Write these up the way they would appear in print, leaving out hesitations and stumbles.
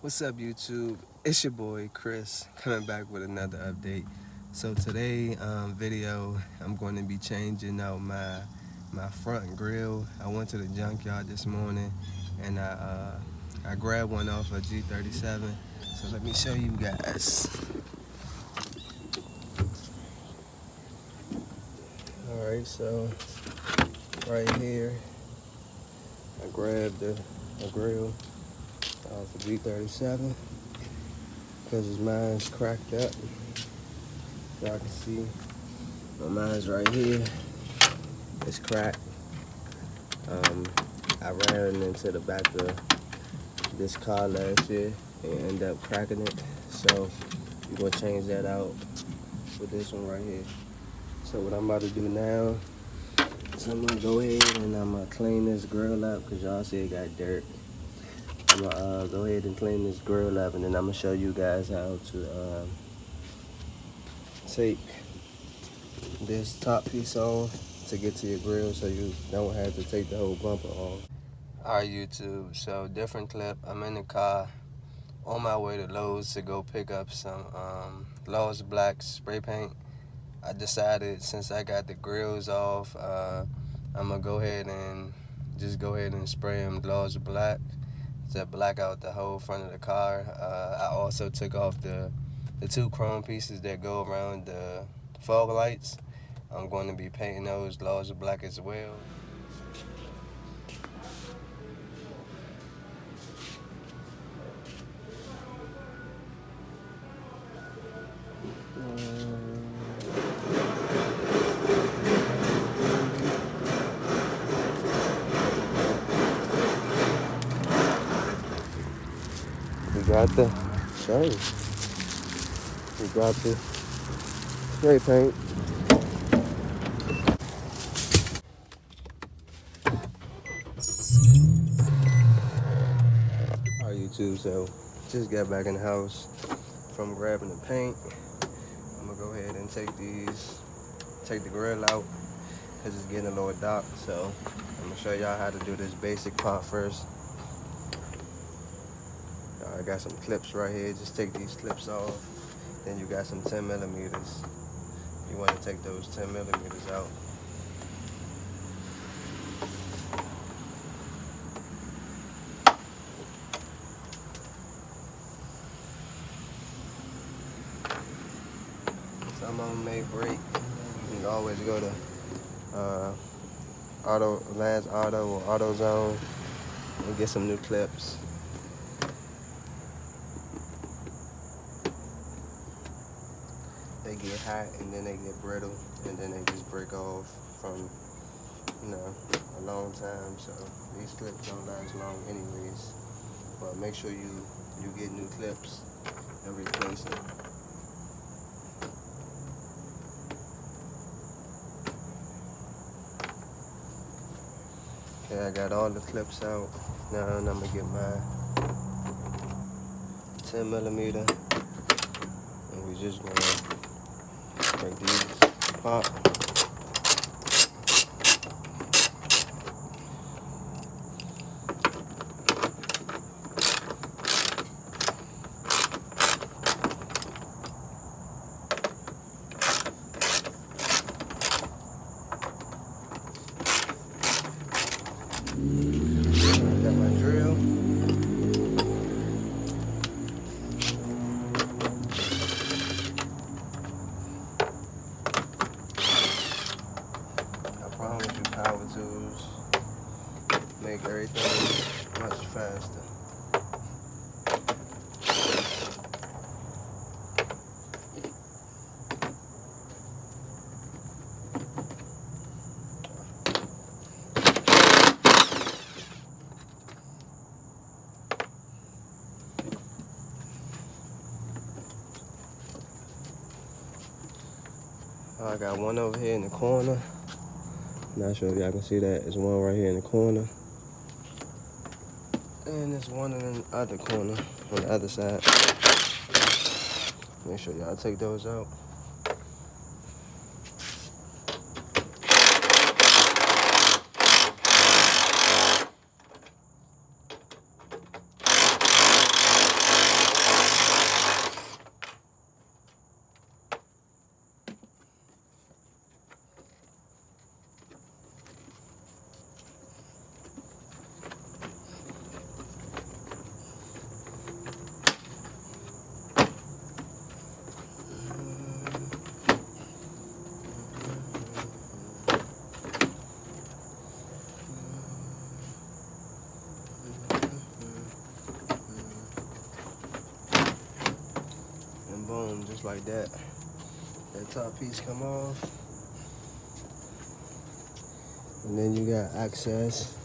What's up, YouTube? It's your boy Chris coming back with another update. So today video, I'm going to be changing out my front grill. I went to the junkyard this morning and I grabbed one off a G37. So let me show you guys. All right, so right here, I grabbed a grill off the G37 because mine's cracked up. Y'all can see mine's right here. It's cracked. I ran into the back of this car last year and ended up cracking it. So we're gonna change that out with this one right here. So what I'm about to do now is I'm gonna go ahead and I'm gonna clean this grill up because y'all see it got dirt. I'm gonna go ahead and clean this grill up, and then I'm gonna show you guys how to take this top piece off to get to your grill so you don't have to take the whole bumper off. Alright, YouTube, so different clip. I'm in the car on my way to Lowe's to go pick up some Lowe's black spray paint. I decided since I got the grills off, I'm gonna go ahead and spray them Lowe's black to black out the whole front of the car. I also took off the two chrome pieces that go around the fog lights. I'm going to be painting those Lowe's black as well. We got the spray paint. Alright, YouTube, so just got back in the house from grabbing the paint. I'm gonna go ahead and take the grill out because it's getting a little dark. So I'm gonna show y'all how to do this basic part first. I got some clips right here. Just take these clips off. Then you got some 10 millimeters. You want to take those 10 millimeters out. Some of them may break. You can always go to Lance Auto or AutoZone and get some new clips. They get hot and then they get brittle and then they just break off from, a long time. So these clips don't last long anyways. But make sure you get new clips and replace them. Okay, I got all the clips out. Now I'm gonna get my 10 millimeter and we just gonna make these pop. Got my drill. I promise you, power tools make everything much faster. I got one over here in the corner. Not sure if y'all can see that. There's one right here in the corner. And there's one in the other corner on the other side. Make sure y'all take those out. just like that. That top piece come off. And then you got access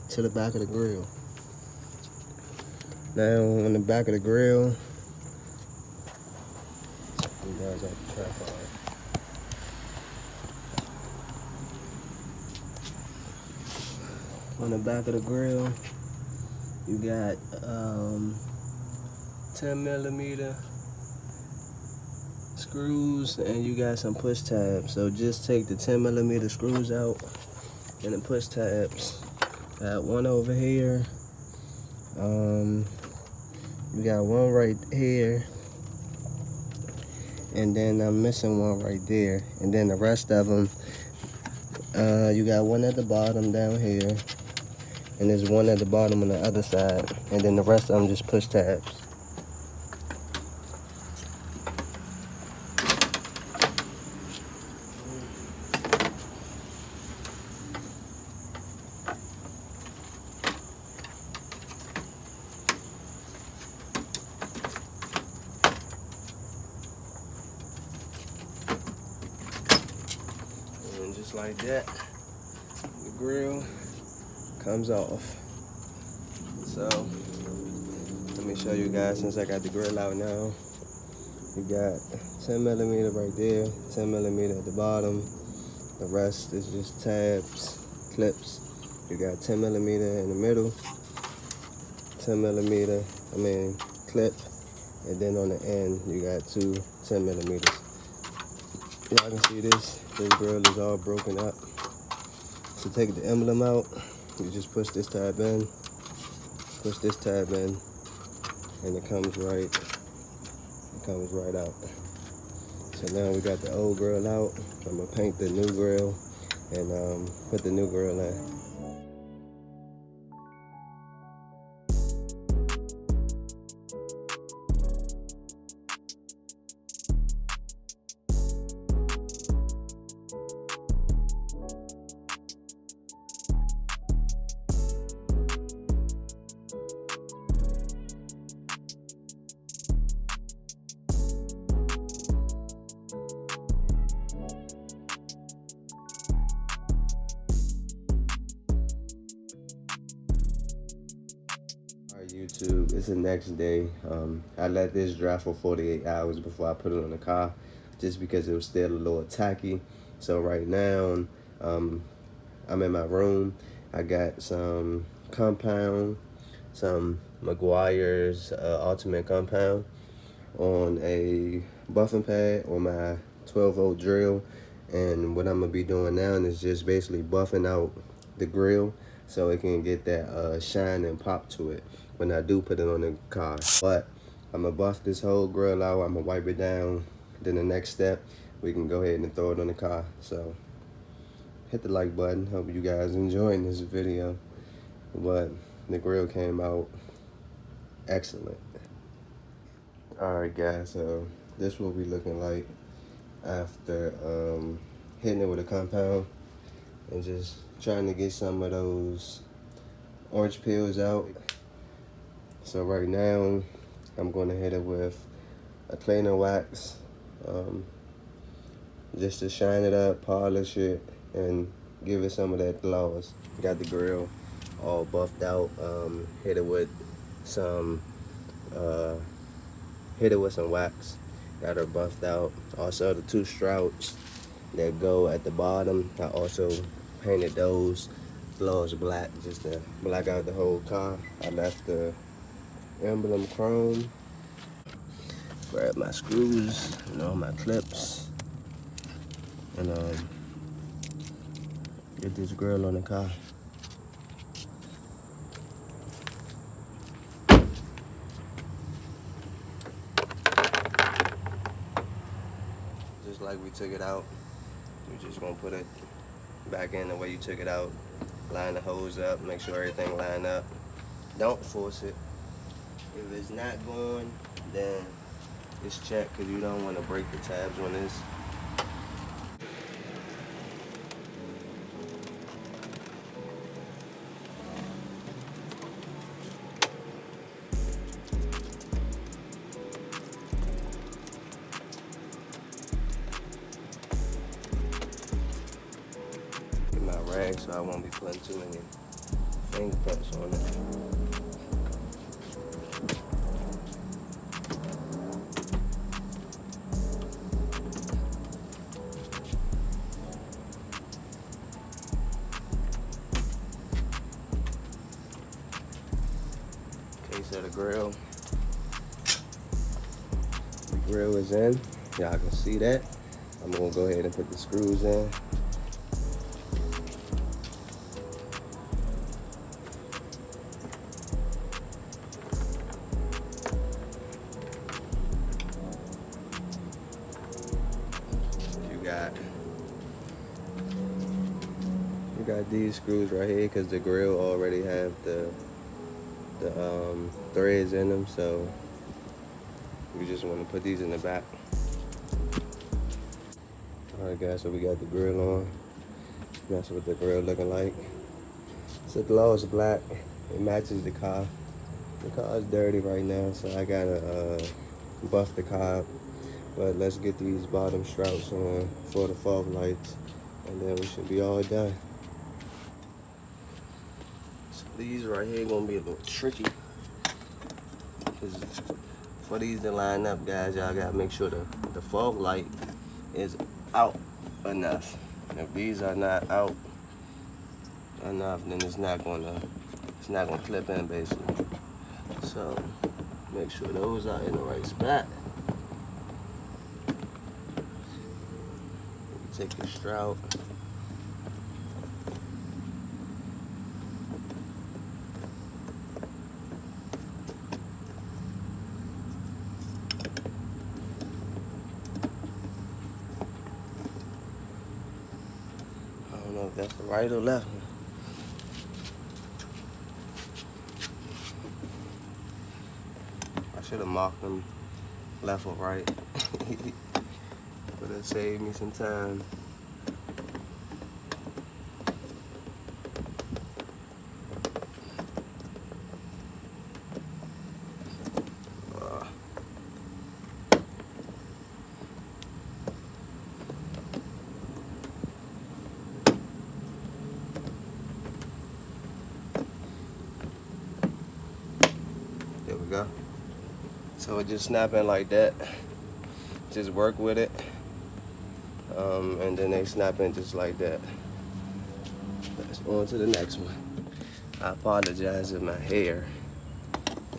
to the back of the grill. Now on the back of the grill, you guys have the tripod. On the back of the grill, you got 10mm screws, and you got some push tabs. So just take the 10mm screws out and the push tabs. Got one over here. You got one right here, and then I'm missing one right there. And then the rest of them, you got one at the bottom down here, and there's one at the bottom on the other side, and then the rest of them just push tabs. And just like that, the grill comes off. So let me show you guys, since I got the grill out now. You got 10mm right there, 10mm at the bottom. The rest is just tabs, clips. You got 10mm in the middle, 10mm, clip, and then on the end you got two 10mm. Y'all can see this grill is all broken up. To take the emblem out, you just push this tab in, and it comes right out. So now we got the old grill out. I'm gonna paint the new grill and put the new grill in. YouTube, it's the next day. I let this dry for 48 hours before I put it on the car, just because it was still a little tacky. So right now, I'm in my room. I got some compound, some Meguiar's Ultimate Compound on a buffing pad on my 12-volt drill. And what I'm gonna be doing now is just basically buffing out the grill so it can get that shine and pop to it when I do put it on the car. But I'm gonna buff this whole grill out, I'm gonna wipe it down. Then the next step, we can go ahead and throw it on the car. So hit the like button. Hope you guys enjoying this video. But the grill came out excellent. Alright guys, so this will be looking like after hitting it with a compound and just trying to get some of those orange peels out. So right now I'm going to hit it with a cleaner wax just to shine it up, polish it, and give it some of that gloss. Got the grill all buffed out. Hit it with some wax. Got her buffed out. Also the two sprouts that go at the bottom, I also painted those gloss black just to black out the whole car. I left the emblem chrome. Grab my screws and all my clips and get this grill on the car. Just like we took it out, we're just gonna put it back in the way you took it out. Line the hose up, make sure everything line up. Don't force it. If it's not going, then just check, because you don't want to break the tabs on this. rag so I won't be putting too many fingerprints on it. Case of the grill. The grill is in. Y'all can see that. I'm gonna go ahead and put the screws in. You got these screws right here because the grill already have the threads in them, so we just want to put these in the back. Alright guys, so we got the grill on. That's what the grill looking like. It's a gloss black. It matches the car. The car is dirty right now, so I gotta buff the car up. But let's get these bottom struts on for the fog lights, and then we should be all done. So these right here gonna be a little tricky, because for these to line up, guys, y'all gotta make sure the fog light is out enough. If these are not out enough, then it's not gonna clip in basically. So make sure those are in the right spot. Take your strout. I don't know if that's the right or left one. I should have marked them left or right. But it saved me some time. There we go. So it just snap in like that. Just work with it. And then they snap in just like that. Let's on to the next one. I apologize if my hair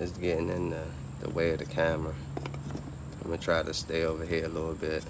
is getting in the way of the camera. I'm gonna try to stay over here a little bit.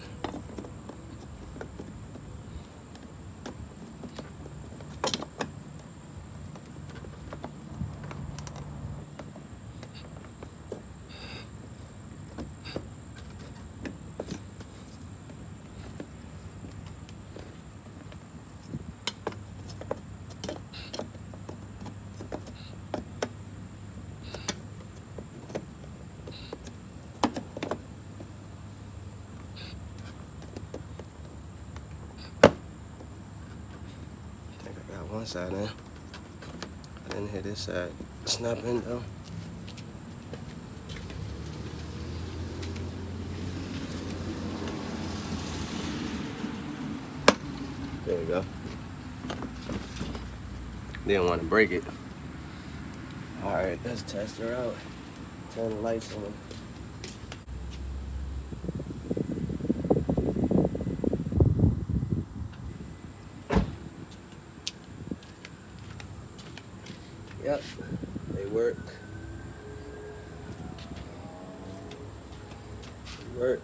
One side in. I didn't hit this side. Snap in though. There we go. Didn't want to break it. Alright, let's test her out. Turn the lights on. Yep, they work. They work.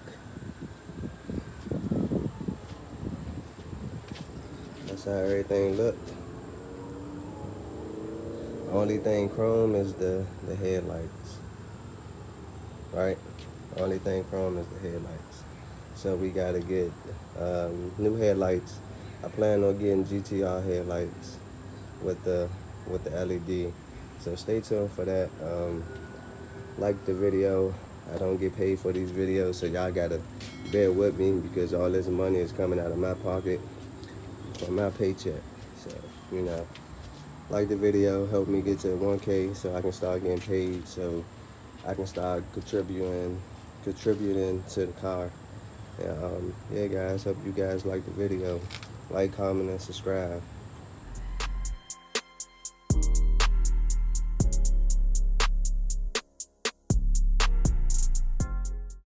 That's how everything looked. The only thing chrome is the headlights. Right? The only thing chrome is the headlights. So we gotta get new headlights. I plan on getting GTR headlights with the LED. So stay tuned for that. Like the video. I don't get paid for these videos, so y'all gotta bear with me because all this money is coming out of my pocket from my paycheck. So, you know, like the video, help me get to 1K so I can start getting paid, so I can start contributing to the car. Yeah, guys, hope you guys like the video. Like, comment, and subscribe.